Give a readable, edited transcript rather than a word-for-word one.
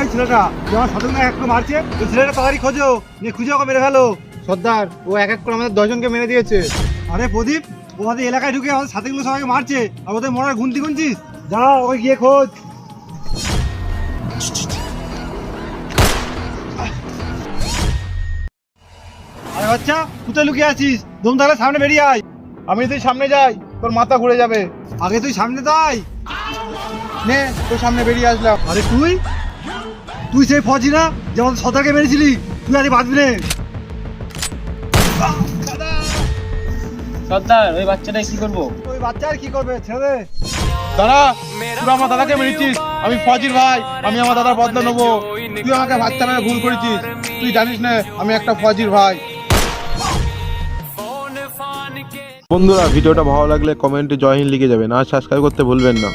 ওই ছেলেটা যে আমার সাধুকে এক করে মারছে, ওই ছেলেটা তাড়াতাড়ি খোঁজো, নিয়ে খুঁজে ওকে মেরে ফেলো। সর্দার, ও এক এক করে আমাদের 10 জনকে মেরে দিয়েছে। আরে প্রদীপ, ও আমাদের এলাকায় ঢুকে আমাদের সাথীগুলো সবাইকে মারছে, আর ওদের মরার গুনতি গুনছিস? যা ওকে গিয়ে খোঁজ। আরে বাচ্চা, কোথায় লুকিয়ে আছিস? দম তাহলে সামনে বেরিয়ে আয়। আমি যদি সামনে যাই তোর মাথা ঘুরে যাবে। আগে তুই সামনে তাই। নে, তোর সামনে বেরিয়ে আসলাম। আরে তুই তুই সেই ফজি না যে আমাদের সদাকে মেরেছিলি? তুই আরে বাঁচবি রে। সর্দার, ওই বাচ্চাটা কি করবো? ওই বাচ্চা আর কি করবে, ছেড়ে দে। দাদা, তুই আমার দাদাকে মেরেছিস। আমি ফজির ভাই, আমি আমার দাদার বদলা নেবো। তুই আমাকে বাচ্চা মেরে ভুল করেছিস। তুই জানিস না আমি একটা ফজির ভাই। বন্ধুরা, ভিডিওটা ভালো লাগলে কমেন্টে জয় হিন্দ লিখে যাবেন আর সাবস্ক্রাইব করতে ভুলবেন না।